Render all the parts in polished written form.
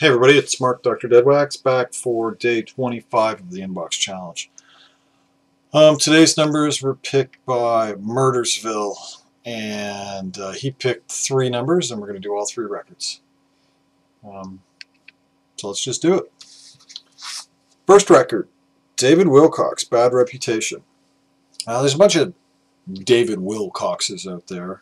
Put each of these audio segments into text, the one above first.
Hey everybody, it's Mark, Dr. Deadwax, back for day 25 of the Inbox Challenge. Today's numbers were picked by Murdersville, and he picked 3 numbers, and we're going to do all 3 records. So let's just do it. First record, David Wilcox, Bad Reputation. There's a bunch of David Wilcoxes out there.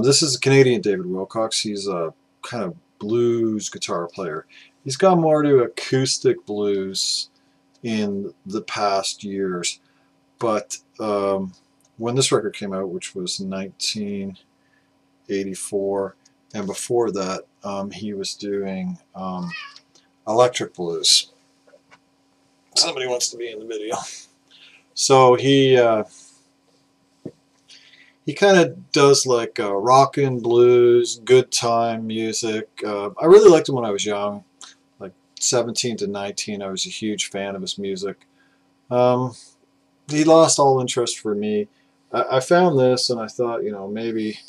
This is a Canadian David Wilcox. He's a kind of blues guitar player. He's gone more to acoustic blues in the past years, but when this record came out, which was 1984, and before that he was doing electric blues. Somebody wants to be in the video. So he kind of does like rockin' blues, good time music. I really liked him when I was young, like 17 to 19. I was a huge fan of his music. He lost all interest for me. I found this and I thought, maybe,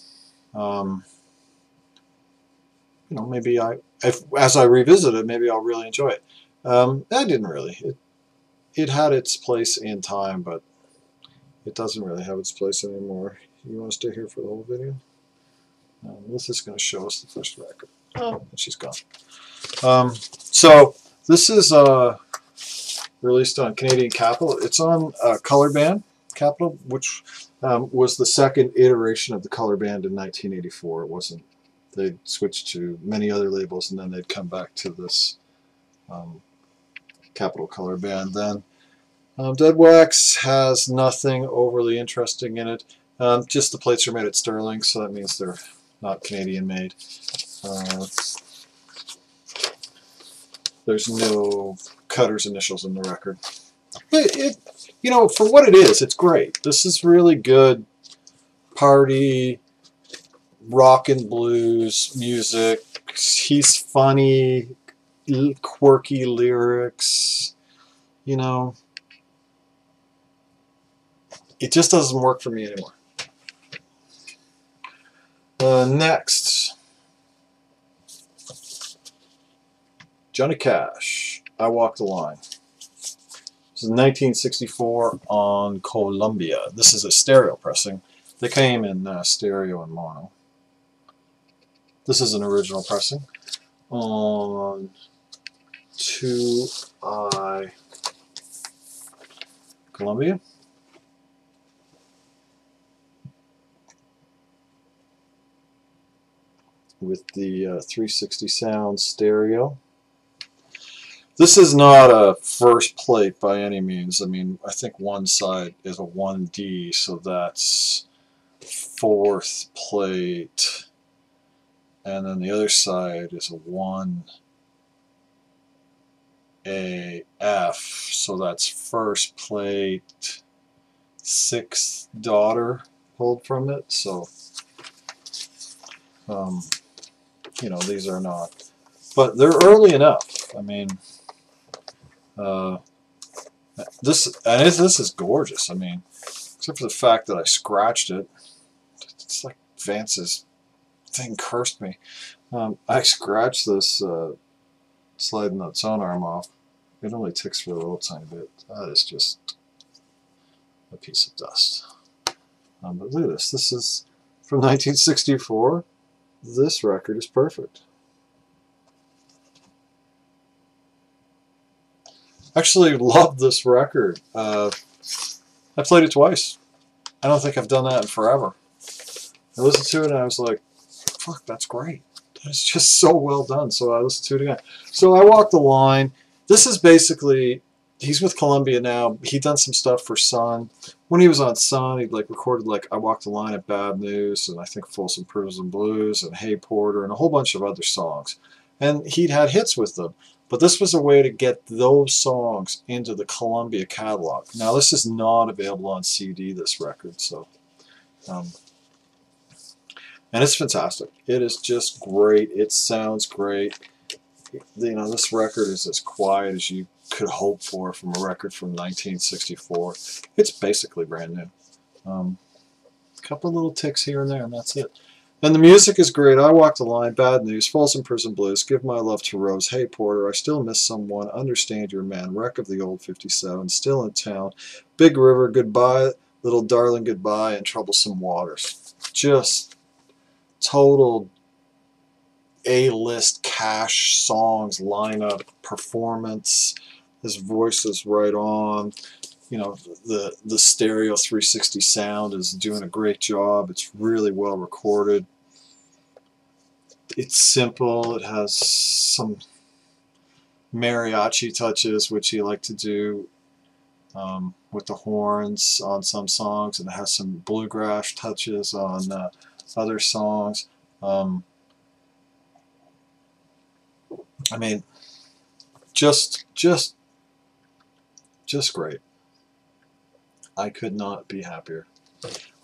maybe as I revisit it, maybe I'll really enjoy it. I didn't really. It had its place in time, but it doesn't really have its place anymore. You want to stay here for the whole video? This is going to show us the first record. Oh, she's gone. So this is released on Canadian Capital. It's on Color Band Capital, which was the second iteration of the Color Band in 1984. It wasn't. They switched to many other labels, and then they'd come back to this Capital Color Band. Then Deadwax has nothing overly interesting in it. Just the plates are made at Sterling, so that means they're not Canadian made. There's no Cutter's initials in the record. For what it is, it's great. This is really good party rock and blues music. He's funny, quirky lyrics. It just doesn't work for me anymore. Next, Johnny Cash, I Walk the Line. This is 1964 on Columbia. This is a stereo pressing. They came in stereo and mono. This is an original pressing on 2i Columbia. With the 360 sound stereo. This is not a first plate by any means. I mean, I think one side is a 1D, so that's 4th plate, and then the other side is a 1AF, so that's 1st plate, 6th daughter pulled from it. So these are not, but they're early enough. I mean, this is gorgeous. I mean, except for the fact that I scratched it. It's like Vance's thing cursed me. I scratched this sliding that sonar arm off. It only ticks for a little tiny bit. That is just a piece of dust. But look at this. This is from 1964. This record is perfect. Actually love this record. I played it twice. I don't think I've done that in forever. I listened to it and I was like, fuck, that's great. That's just so well done. So I listened to it again. So I Walk the Line. This is basically, he's with Columbia now. He done some stuff for Sun. When he was on Sun, he recorded I Walk the Line at Bad News, and I think Folsom Prison Blues, and Hey Porter, and a whole bunch of other songs. And he'd had hits with them. But this was a way to get those songs into the Columbia catalog. Now, this is not available on CD, this record, so and it's fantastic. It is just great. It sounds great. This record is as quiet as you could hope for from a record from 1964. It's basically brand new. A couple of little ticks here and there, and that's it. And the music is great. I Walk the Line, Bad News, Folsom Prison Blues, Give My Love to Rose, Hey Porter, I Still Miss Someone, Understand Your Man, Wreck of the Old 57, Still in Town, Big River, Goodbye, Little Darling Goodbye, and Troublesome Waters. Just total A-list cash songs, lineup, performance. His voice is right on. You know, the stereo 360 sound is doing a great job. It's really well recorded. It's simple. It has some mariachi touches, which he liked to do with the horns on some songs, and it has some bluegrass touches on other songs. I mean, just great. I could not be happier.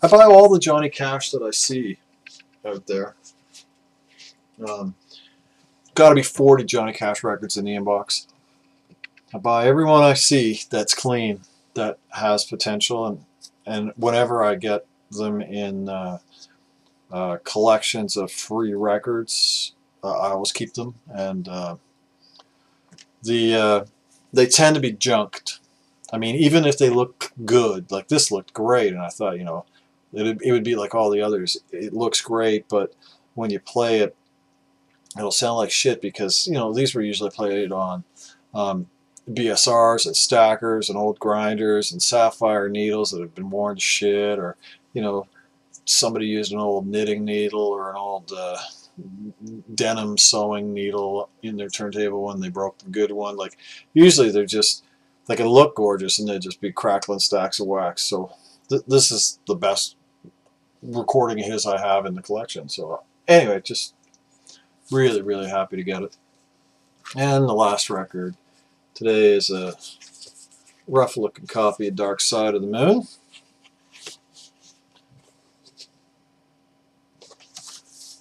I buy all the Johnny Cash that I see out there. Got to be 40 Johnny Cash records in the inbox. I buy everyone I see that's clean, that has potential, and whenever I get them in collections of free records, I always keep them, and they tend to be junked. I mean, even if they look good, like this looked great, and I thought, you know, it would be like all the others. It looks great, but when you play it, it'll sound like shit because, you know, these were usually played on BSRs and stackers and old grinders and sapphire needles that have been worn to shit, or, you know, somebody used an old knitting needle or an old denim sewing needle in their turntable when they broke the good one. Like, usually they're just, they can look gorgeous and they'd just be crackling stacks of wax. So this is the best recording of his I have in the collection. So anyway, just really, really happy to get it. And the last record today is a rough looking copy of Dark Side of the Moon.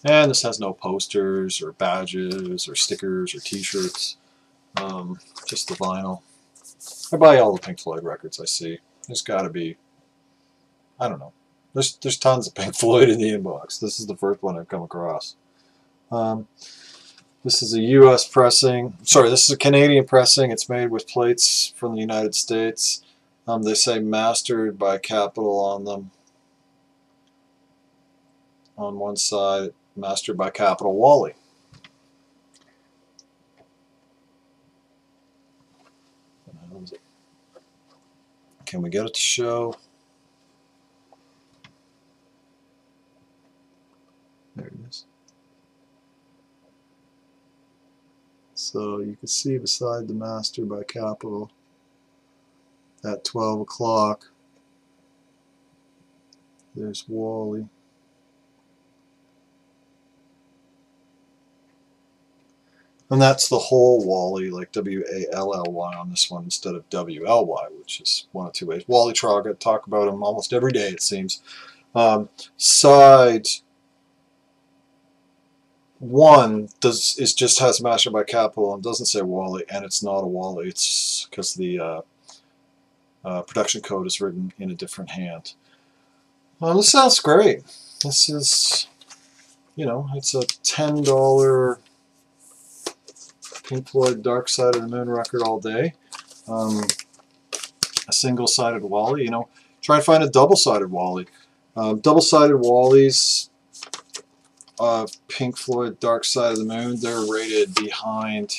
And this has no posters or badges or stickers or t-shirts, just the vinyl. I buy all the Pink Floyd records I see. There's got to be, I don't know, there's tons of Pink Floyd in the inbox. This is the first one I've come across. This is a U.S. pressing. Sorry, this is a Canadian pressing. It's made with plates from the United States. They say mastered by Capitol on them. On one side, mastered by Capitol Wally. Can we get it to show? There it is. So you can see beside the master by Capitol at 12 o'clock, there's Wally. And that's the whole Wally, like W-A-L-L-Y on this one instead of W-L-Y, which is one of two ways. Wally Trogga, talk about him almost every day, it seems. Side one just has mastered by Capitol and doesn't say Wally, and it's not a Wally. It's because the production code is written in a different hand. This sounds great. This is, you know, it's a $10 Pink Floyd Dark Side of the Moon record all day. A single-sided Wally, you know, try and find a double-sided Wally. Double-sided Wallies, Pink Floyd Dark Side of the Moon, they're rated behind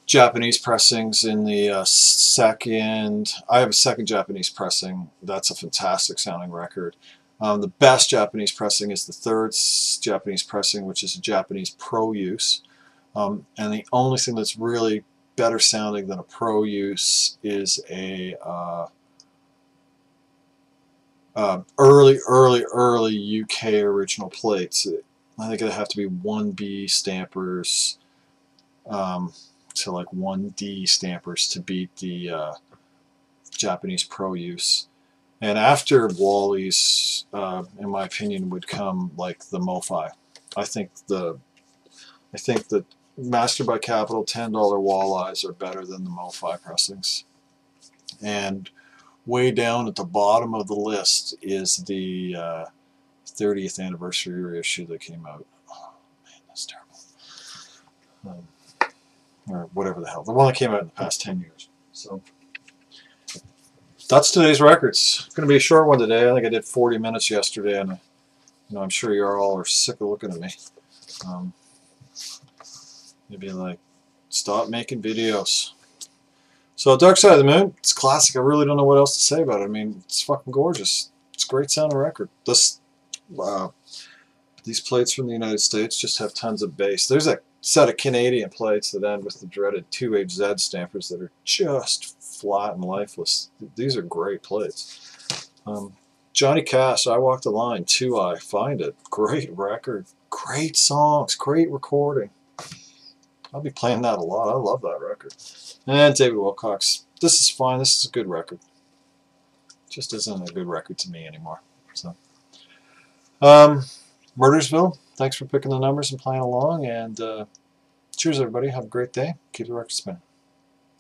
Japanese pressings in the second. I have a second Japanese pressing. That's a fantastic sounding record. The best Japanese pressing is the third Japanese pressing, which is a Japanese pro use. And the only thing that's really better sounding than a pro use is a early UK original plates. I think it'd have to be 1B stampers to like 1D stampers to beat the Japanese pro use. And after Wally's, in my opinion, would come like the MoFi. I think the Mastered by Capitol $10 walleyes are better than the MoFi pressings. And way down at the bottom of the list is the 30th anniversary reissue that came out. Oh man, that's terrible. Or whatever the hell. The one that came out in the past 10 years. So that's today's records. It's going to be a short one today. I think I did 40 minutes yesterday, and I'm sure you all are sick of looking at me. Maybe like, stop making videos. So Dark Side of the Moon, it's classic. I really don't know what else to say about it. I mean, it's fucking gorgeous. It's a great sounding record. These plates from the United States just have tons of bass. There's a set of Canadian plates that end with the dreaded 2HZ stampers that are just flat and lifeless. These are great plates. Johnny Cash, I Walk the Line, 2i, find it. Great record, great songs, great recording. I'll be playing that a lot. I love that record. And David Wilcox, this is fine. This is a good record. Just isn't a good record to me anymore. So, Murdersville, thanks for picking the numbers and playing along. And cheers, everybody. Have a great day. Keep the record spinning.